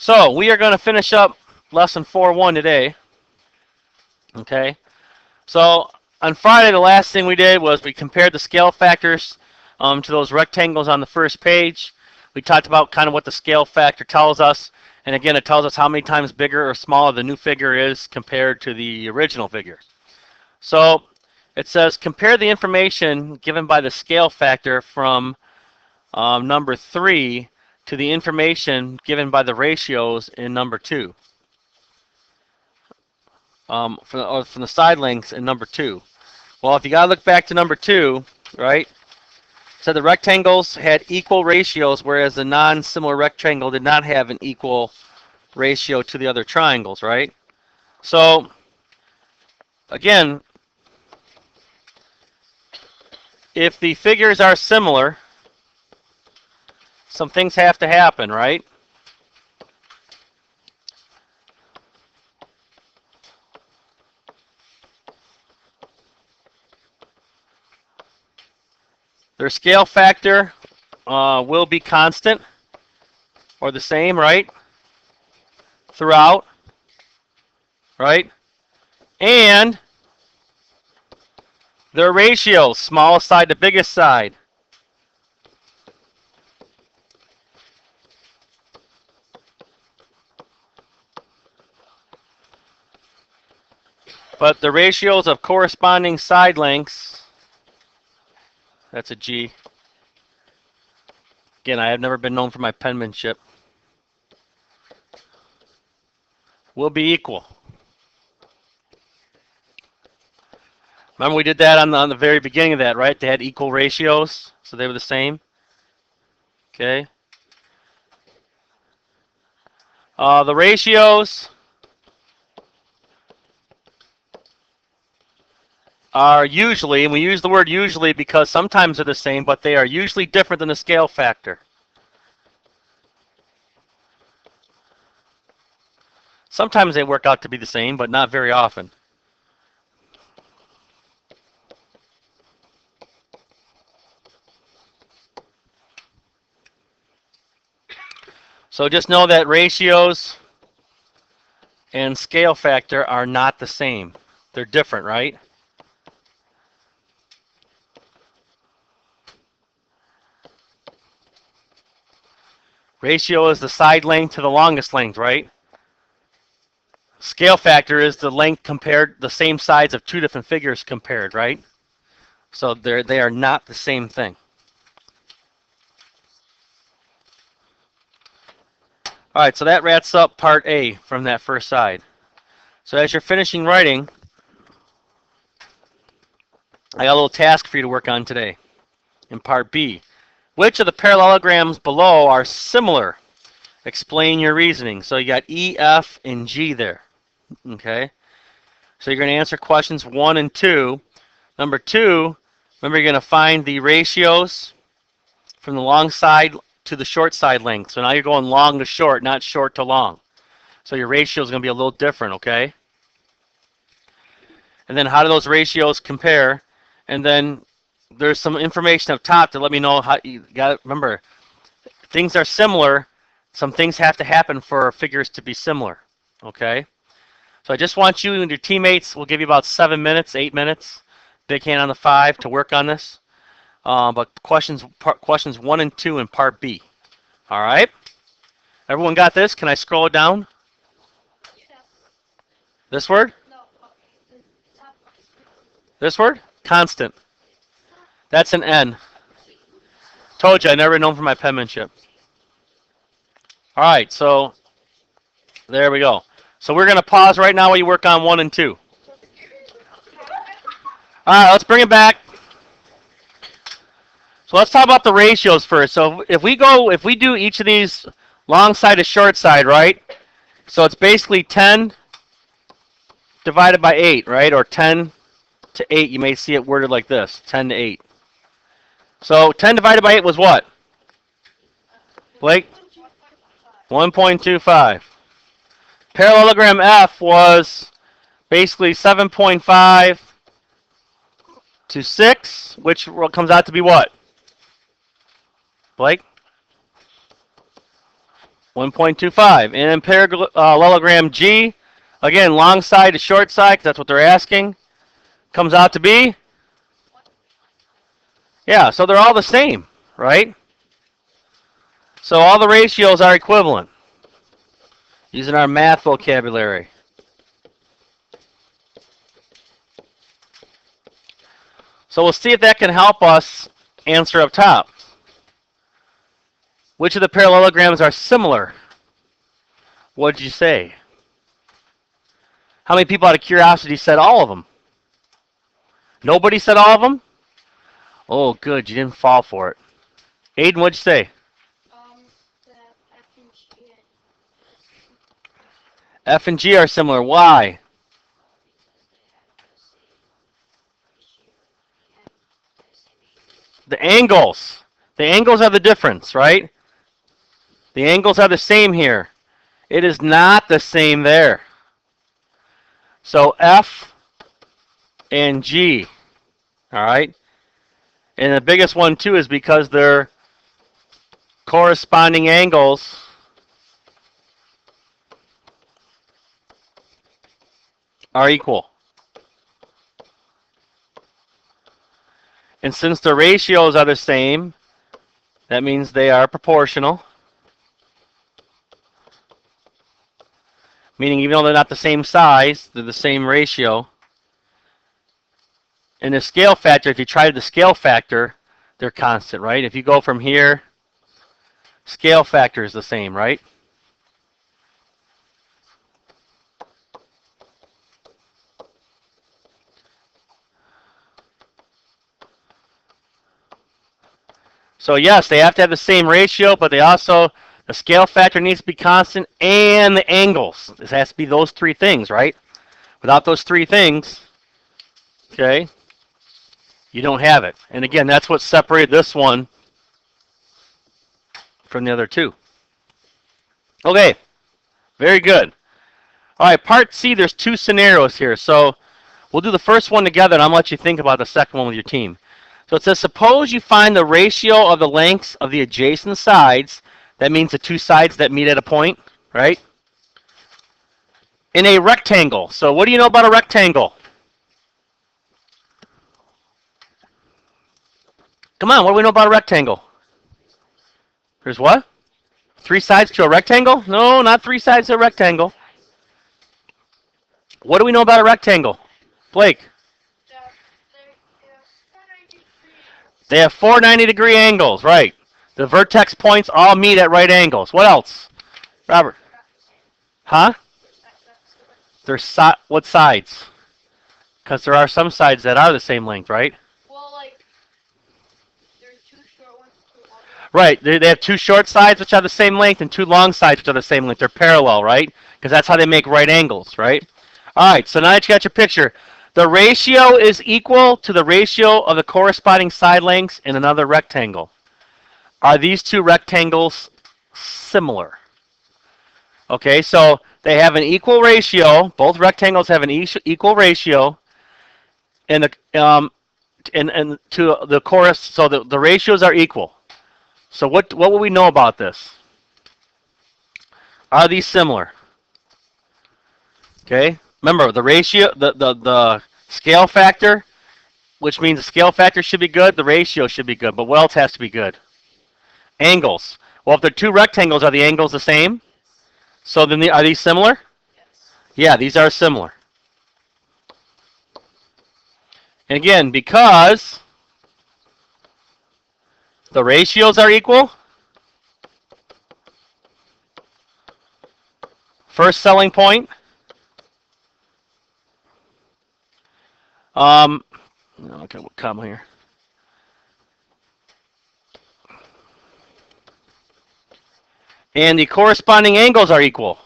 So we are going to finish up lesson 4.1 today. Okay. So on Friday, the last thing we did was we compared the scale factors to those rectangles on the first page. We talked about kind of what the scale factor tells us. And again, it tells us how many times bigger or smaller the new figure is compared to the original figure. So it says compare the information given by the scale factor from number 3 to the information given by the ratios in number 2. From the side lengths in number 2. Well, if you got to look back to number 2, right? So the rectangles had equal ratios, whereas the non-similar rectangle did not have an equal ratio to the other triangles, right? So, again, if the figures are similar, some things have to happen, right? Their scale factor will be constant or the same, right? Throughout, right? And their ratios, smallest side to biggest side. But the ratios of corresponding side lengths, that's a G. Again, I have never been known for my penmanship, will be equal. Remember we did that on the very beginning of that, right? They had equal ratios, so they were the same. Okay. The ratios are usually, and we use the word usually because sometimes they're the same, but they are usually different than the scale factor. Sometimes they work out to be the same, but not very often. So just know that ratios and scale factor are not the same. They're different, right? Ratio is the side length to the longest length, right? Scale factor is the length compared, the same sides of two different figures compared, right? So they are not the same thing. All right, so that wraps up part A from that first side. So as you're finishing writing, I got a little task for you to work on today in part B. Which of the parallelograms below are similar? Explain your reasoning. So you got E, F, and G there. Okay? So you're going to answer questions 1 and 2. Number 2, remember you're going to find the ratios from the long side to the short side length. So now you're going long to short, not short to long. So your ratio is going to be a little different, okay? And then how do those ratios compare? And then there's some information up top to let me know how you got to remember. Things are similar. Some things have to happen for figures to be similar, okay? So I just want you and your teammates, we'll give you about 7 minutes, 8 minutes, big hand on the 5 to work on this. But questions 1 and 2 in part B. All right? Everyone got this? Can I scroll it down? This word? This word? Constant. That's an N. Told you, I never known for my penmanship. All right, so there we go. So we're going to pause right now while you work on 1 and 2. All right, let's bring it back. So let's talk about the ratios first. So if we do each of these long side to short side, right? So it's basically 10 divided by 8, right? Or 10 to 8. You may see it worded like this, 10 to 8. So 10 divided by 8 was what? Blake? 1.25. Parallelogram F was basically 7.5 to 6, which comes out to be what? Blake? 1.25. And in parallelogram G, again, long side to short side, because that's what they're asking, comes out to be, yeah, so they're all the same, right? So all the ratios are equivalent using our math vocabulary. So we'll see if that can help us answer up top. Which of the parallelograms are similar? What did you say? How many people out of curiosity said all of them? Nobody said all of them? Oh, good. You didn't fall for it. Aiden, what'd you say? The F and G. F and G are similar. Why? The angles. The angles are the difference, right? The angles are the same here. It is not the same there. So F and G, all right? And the biggest one, too, is because their corresponding angles are equal. And since the ratios are the same, that means they are proportional. Meaning even though they're not the same size, they're the same ratio. And the scale factor, if you try the scale factor, they're constant, right? If you go from here, scale factor is the same, right? So yes, they have to have the same ratio, but they also, the scale factor needs to be constant, and the angles. This has to be those three things, right? Without those three things, okay, you don't have it. And again, that's what separated this one from the other two. Okay, very good. All right, part C, there's two scenarios here. So we'll do the first one together, and I'm going to let you think about the second one with your team. So it says, suppose you find the ratio of the lengths of the adjacent sides. That means the two sides that meet at a point, right? In a rectangle. So what do you know about a rectangle? Come on, what do we know about a rectangle? There's what? Three sides to a rectangle? No, not three sides to a rectangle. What do we know about a rectangle? Blake? They have four 90-degree angles, right. The vertex points all meet at right angles. What else? Robert? Huh? They're what sides? Because there are some sides that are the same length, right? Well, like, there's two short ones, two long ones. Right. They have two short sides, which are the same length, and two long sides, which are the same length. They're parallel, right? Because that's how they make right angles, right? All right, so now that you got your picture, the ratio is equal to the ratio of the corresponding side lengths in another rectangle. Are these two rectangles similar? Okay, so they have an equal ratio. Both rectangles have an equal ratio, and and to the chorus. So the ratios are equal. So what will we know about this? Are these similar? Okay, remember the ratio, the scale factor, which means the scale factor should be good, the ratio should be good. But what else has to be good? Angles. Well, if they're two rectangles, are the angles the same? So then are these similar? Yes. Yeah, these are similar. And again, because the ratios are equal, first selling point, okay, we'll come here. And the corresponding angles are equal.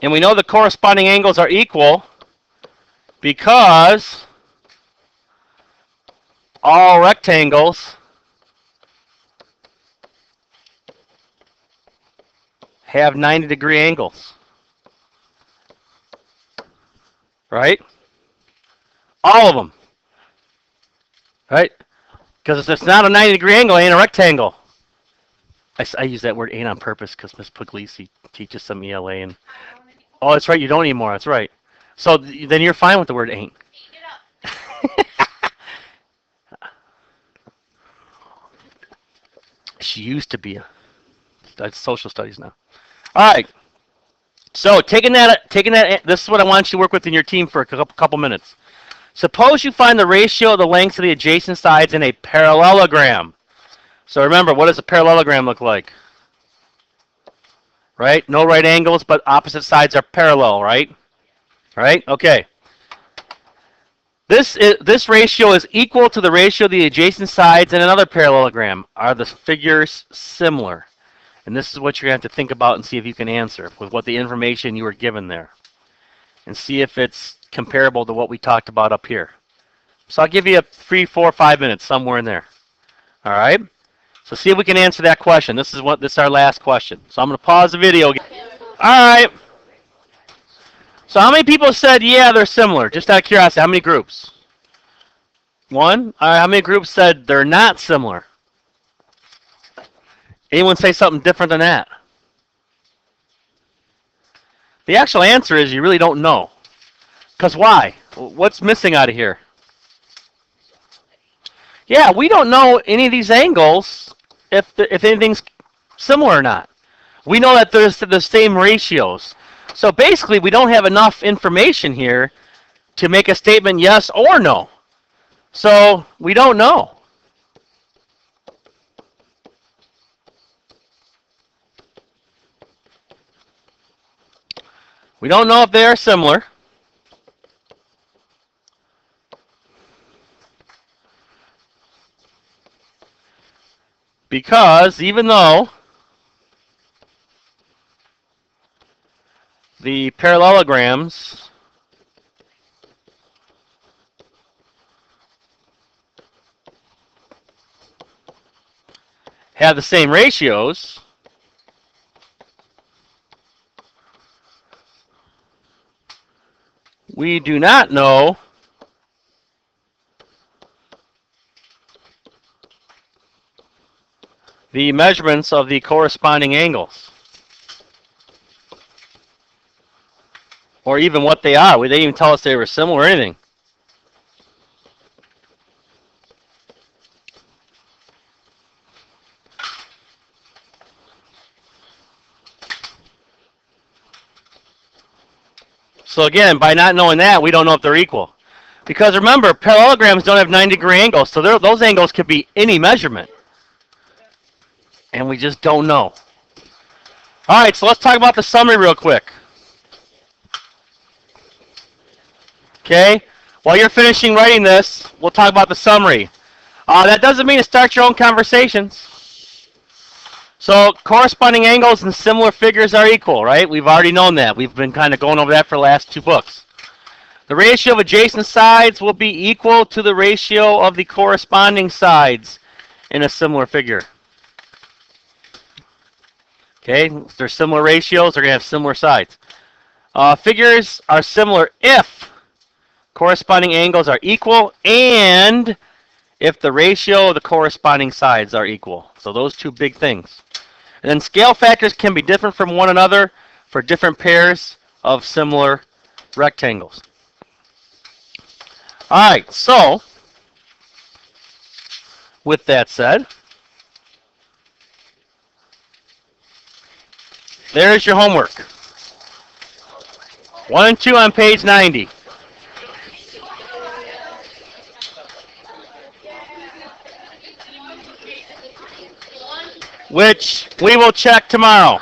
And we know the corresponding angles are equal because all rectangles have 90-degree angles. Right? All of them. Right? Because if it's not a 90-degree angle, it ain't a rectangle. I use that word ain't on purpose because Miss Puglisi teaches some ELA. And oh, that's right. You don't anymore. That's right. So then you're fine with the word ain't. She used to be. That's social studies now. All right. So taking that, this is what I want you to work with in your team for a couple minutes. Suppose you find the ratio of the lengths of the adjacent sides in a parallelogram. So remember, what does a parallelogram look like? Right? No right angles, but opposite sides are parallel, right? Right? Okay. This ratio is equal to the ratio of the adjacent sides in another parallelogram. Are the figures similar? And this is what you're going to have to think about and see if you can answer with what the information you were given there. And see if it's comparable to what we talked about up here. So I'll give you 3, 4, 5 minutes, somewhere in there. All right? So see if we can answer that question. This is our last question. So I'm going to pause the video again. All right. So how many people said, yeah, they're similar? Just out of curiosity, how many groups? One? All right, how many groups said they're not similar? Anyone say something different than that? The actual answer is you really don't know. Because why? What's missing out of here? Yeah, we don't know any of these angles if anything's similar or not. We know that there's the same ratios. So basically, we don't have enough information here to make a statement yes or no. So we don't know. We don't know if they are similar. Because even though the parallelograms have the same ratios, we do not know the measurements of the corresponding angles. Or even what they are. They didn't even tell us they were similar or anything. So again, by not knowing that, we don't know if they're equal. Because remember, parallelograms don't have 90-degree angles, so those angles could be any measurement. And we just don't know. All right, so let's talk about the summary real quick. Okay? While you're finishing writing this, we'll talk about the summary. That doesn't mean to start your own conversations. So corresponding angles and similar figures are equal, right? We've already known that. We've been kind of going over that for the last 2 books. The ratio of adjacent sides will be equal to the ratio of the corresponding sides in a similar figure. Okay, if they're similar ratios, they're going to have similar sides. Figures are similar if corresponding angles are equal and if the ratio of the corresponding sides are equal. So those 2 big things. And then scale factors can be different from one another for different pairs of similar rectangles. All right, so with that said, there's your homework. 1 and 2 on page 90. Which we will check tomorrow.